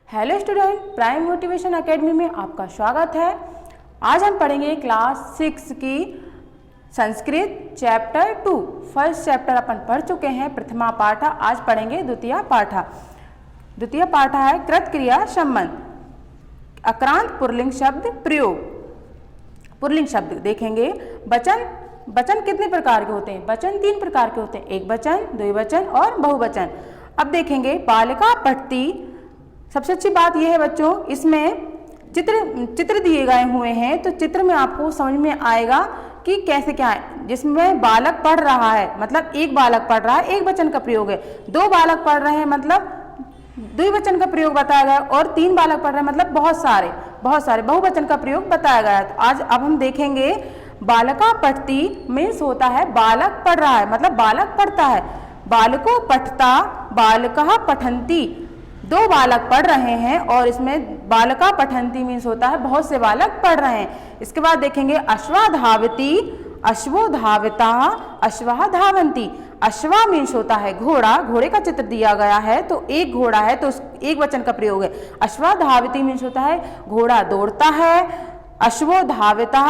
Hello student, prime motivation academy में आपका स्वागत है। आज हम पढ़ेंगे क्लास 6 की संस्कृत चैप्टर 2। फर्स्ट चैप्टर अपन पढ़ चुके हैं, प्रथमा पाठा। आज पढ़ेंगे द्वितीय पाठा। द्वितीय पाठा है कृत क्रिया संबंध, अक्रांत पुल्लिंग शब्द प्रयोग। पुल्लिंग शब्द देखेंगे। वचन कितने प्रकार के होते हैं? वचन 3 प्रकार के होते हैं, एक वचन, द्विवचन और बहुवचन। अब देखेंगे बालिका पठती। सबसे अच्छी बात यह है बच्चों, इसमें चित्र दिए गए हुए हैं, तो चित्र में आपको समझ में आएगा कि कैसे क्या है। जिसमें बालक पढ़ रहा है मतलब एक बालक पढ़ रहा है, एक वचन का प्रयोग है। 2 बालक पढ़ रहे हैं मतलब द्विवचन का प्रयोग बताया गया, और 3 बालक पढ़ रहे हैं मतलब बहुत सारे बहुवचन का प्रयोग बताया गया। तो आज अब हम देखेंगे बालिका पठती मीन्स होता है बालक पढ़ रहा है, मतलब बालक पढ़ता है। बालको पठता, बालकः पठन्ति, 2 बालक पढ़ रहे हैं, और इसमें बालका पठन्ति मीन्स होता है बहुत से बालक पढ़ रहे हैं। इसके बाद देखेंगे अश्वा धावति, अश्वो धावता, अश्वः धावन्ति। अश्वा मीन्स होता है घोड़ा, घोड़े का चित्र दिया गया है, तो एक घोड़ा है तो एक वचन का प्रयोग है। अश्वा धावति मीन्स होता है घोड़ा दौड़ता है। अश्वो धावता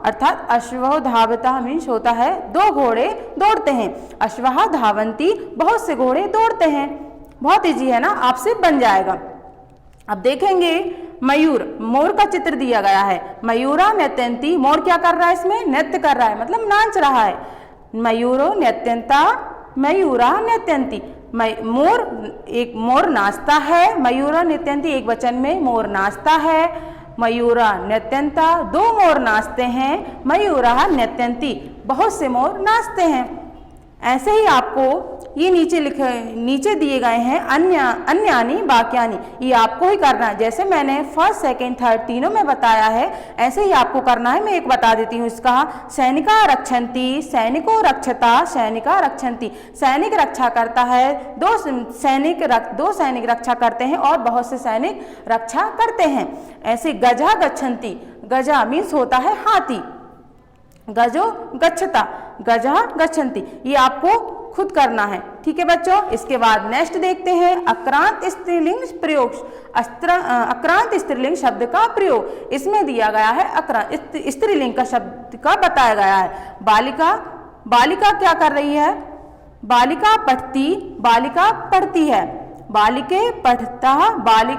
अर्थात अश्वो धावता मीन्स होता है 2 घोड़े दौड़ते हैं। अश्वः धावन्ति, बहुत से घोड़े दौड़ते हैं। बहुत इजी है ना, आपसे बन जाएगा। अब देखेंगे मयूर, मोर का चित्र दिया गया है। मयूरा नृत्यन्ति, मोर क्या कर रहा है? इसमें नृत्य कर रहा है मतलब नाच रहा है। मयूरो नृत्यन्ता, मयूरा नृत्यन्ति। मोर नाचता है। मयूरा नृत्यन्ति, एक वचन में मोर नाचता है। मयूरा नृत्यन्ता, 2 मोर नाचते हैं। मयूरा नृत्यन्ति, बहुत से मोर नाचते हैं। ऐसे ही आपको ये नीचे दिए गए हैं अन्यानी वाक्यानि, ये आपको ही करना है। जैसे मैंने फर्स्ट सेकंड थर्ड तीनों में बताया है, ऐसे ही आपको करना है। मैं एक बता देती हूँ इसका। सैनिका रक्षन्ति, सैनिको रक्षता, सैनिका रक्षन्ति। सैनिक रक्षा करता है, 2 सैनिक रक्षा करते हैं, और बहुत से सैनिक रक्षा करते हैं। ऐसे गजा गच्छन्ति, गजा मीन्स होता है हाथी। गजो गच्छता, गजा गच्छन्ति, ये आपको खुद करना है। ठीक है बच्चों। इसके बाद नेक्स्ट देखते हैं अक्रांत स्त्रीलिंग प्रयोग। अक्रांत स्त्रीलिंग शब्द का प्रयोग, इसमें दिया गया है अक्रांत स्त्रीलिंग का शब्द का बताया गया है। बालिका क्या कर रही है? बालिका पठती, बालिका पढ़ती है। बालिके पठता,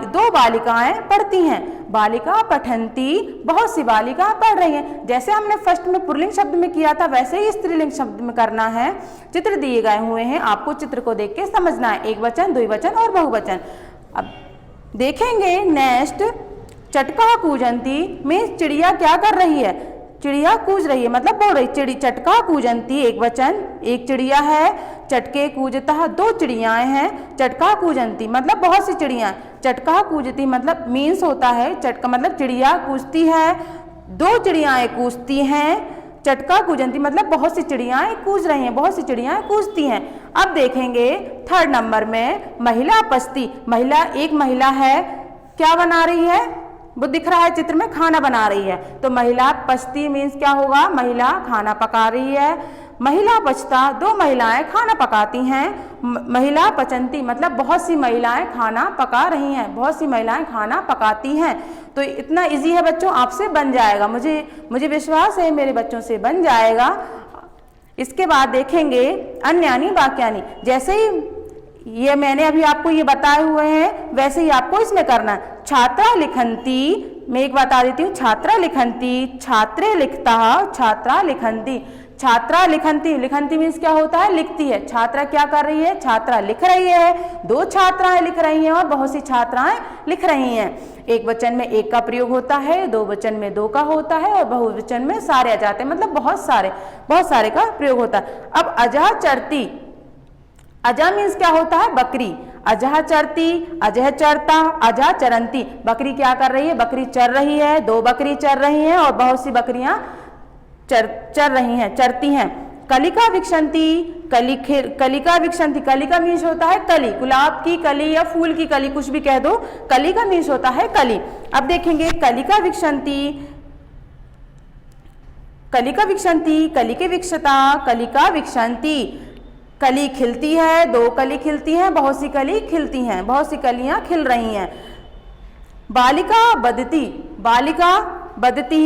2 बालिकाएं पढ़ती हैं। बालिका पठन्ति, बहुत सी बालिका पढ़ रही हैं। जैसे हमने फर्स्ट में पुल्लिंग शब्द में किया था, वैसे ही स्त्रीलिंग शब्द में करना है। चित्र दिए गए हुए हैं, आपको चित्र को देख के समझना है, एक वचन, द्विवचन और बहुवचन। अब देखेंगे नेक्स्ट चटका कूजन्ति मीन्स चिड़िया क्या कर रही है? चिड़िया कूज रही है मतलब बोल रही। चटका कूजन्ति, एक वचन, एक चिड़िया है। चटके कूजता, 2 चिड़ियाएं हैं। चटका कूजन्ति मतलब बहुत सी चिड़ियां। चटका कूजती मतलब मीन्स होता है चटका मतलब चिड़िया कूजती है, 2 चिड़ियाएं कूजती हैं। चटका कूजन्ति मतलब बहुत सी चिड़ियाएं कूज रही हैं, बहुत सी चिड़ियाएं कूजती हैं। अब देखेंगे थर्ड नंबर में महिला पचती। एक महिला है, क्या बना रही है? वो दिख रहा है चित्र में, खाना बना रही है। तो महिला पचती मीन्स क्या होगा? महिला खाना पका रही है। महिला पचता, 2 महिलाएं खाना पकाती हैं। महिला पचन्ति मतलब बहुत सी महिलाएं खाना पका रही हैं, बहुत सी महिलाएं खाना पकाती हैं। तो इतना इजी है बच्चों, आपसे बन जाएगा। मुझे विश्वास है मेरे बच्चों से बन जाएगा। इसके बाद देखेंगे अन्यानी वाक्यानि। जैसे ही ये मैंने अभी आपको ये बताए हुए हैं, वैसे ही आपको इसमें करना है। छात्रा लिखन्ति, मैं एक बता देती हूँ। छात्रा लिखन्ति, छात्रे लिखता, छात्रा लिखन्ति। छात्रा लिखन्ति, लिखन्ति मीन्स क्या होता है? लिखती है। छात्रा क्या कर रही है? छात्रा लिख रही है। 2 छात्राएं लिख रही हैं और बहुत सी छात्राएं लिख रही हैं। एक वचन में 1 का प्रयोग होता है, 2 वचन में 2 का होता है, और बहुवचन में सारे आ जाते हैं मतलब बहुत सारे का प्रयोग होता है। अब अजह चरती, अजह मीन्स क्या होता है? बकरी। अजह चरती, अजह चरता, अजह चरन्ति। बकरी क्या कर रही है? बकरी चर रही है, 2 बकरी चर रही हैं, और बहुत सी बकरियां चर रही हैं, चरती हैं। कलिका विक्षन्ति, कलिका विक्षन्ति। कलिका मीन्स होता है कली, गुलाब की कली या फूल की कली, कुछ भी कह दो। कलिका मीन्स होता है कली। अब देखेंगे कलिका विक्षन्ति, कलिका विक्षन्ति, कलिके विक्षता, कलिका विक्षन्ति। कली खिलती है, 2 कली खिलती हैं, बहुत सी कली खिलती हैं, बहुत सी कलियां खिल रही हैं। बालिका बदती, बालिका बदती,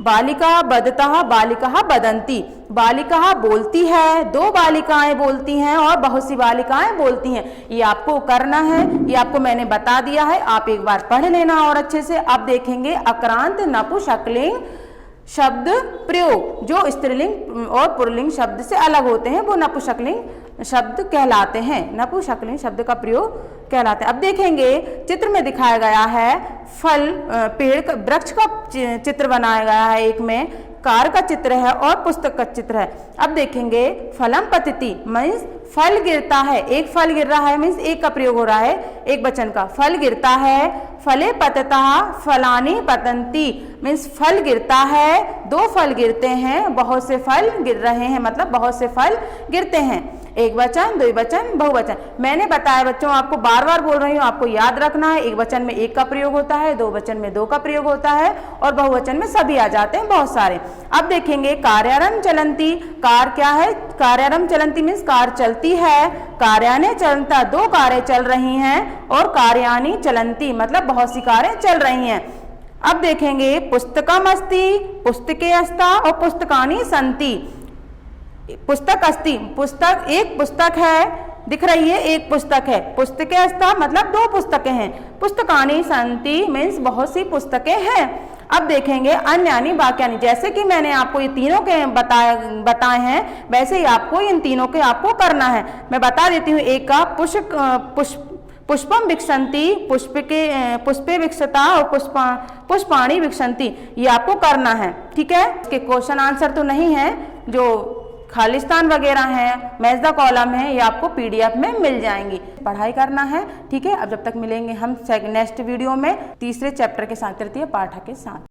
बालिका बदतः, बालिका बदंती। बालिका बोलती है, दो बालिकाएं बोलती हैं और बहुत सी बालिकाएं बोलती हैं। ये आपको करना है, ये आपको मैंने बता दिया है, आप एक बार पढ़ लेना और अच्छे से। अब देखेंगे अक्रांत नपुंसकलिंग शब्द प्रयोग, जो स्त्रीलिंग और पुल्लिंग शब्द से अलग होते हैं वो नपुंसकलिंग शब्द कहलाते हैं, नपुंसकलिंग शब्द का प्रयोग कहलाते हैं। अब देखेंगे चित्र में दिखाया गया है फल, पेड़ का, वृक्ष का चित्र बनाया गया है, एक में कार का चित्र है और पुस्तक का चित्र है। अब देखेंगे फलम पतिति मीन्स फल गिरता है, एक फल गिर रहा है मीन्स एक का प्रयोग हो रहा है, एक वचन का, फल गिरता है। फले पततः फलानि पतंती मीन्स फल गिरता है, दो फल गिरते हैं, बहुत से फल गिर रहे हैं, मतलब बहुत से फल गिरते हैं। एक वचन, दो वचन, बहुवचन। मैंने बताया बच्चों, आपको बार बार बोल रही हूँ, आपको याद रखना है। एक वचन में एक का प्रयोग होता है, दो वचन में दो का प्रयोग होता है और बहुवचन में सभी आ जाते हैं, बहुत सारे। अब देखेंगे कार्यारम चलंती, कार क्या है? कार्यारम चलंती मीन्स कार चलती है। कार्याने चलंता, दो कारें चल रही हैं और कार्यानी चलंती मतलब बहुत सी कारें चल रही हैं। अब देखेंगे पुस्तकम अस्ति, पुस्तके अस्ता और पुस्तकानी संति। पुस्तक अस्ति, पुस्तक, एक पुस्तक है, दिख रही है, एक पुस्तक है। पुस्तके अस्ता मतलब दो पुस्तकें हैं। पुस्तकानी संति मीन्स बहुत सी पुस्तकें हैं। अब देखेंगे अन्यानी वाक्यानि, जैसे कि मैंने आपको ये तीनों के बताए हैं, वैसे ही आपको इन तीनों के आपको करना है। मैं बता देती हूँ। एक का पुष्पम विकसंती, पुष्पे विकसता और पुष्पाणी विकसंती, ये आपको करना है, ठीक है। इसके क्वेश्चन आंसर तो नहीं है, जो खालिस्तान वगैरह हैं, मैच द कॉलम है, ये आपको पीडीएफ में मिल जाएंगी। पढ़ाई करना है, ठीक है। अब जब तक मिलेंगे हम नेक्स्ट वीडियो में तीसरे चैप्टर के साथ, तृतीय पाठ के साथ।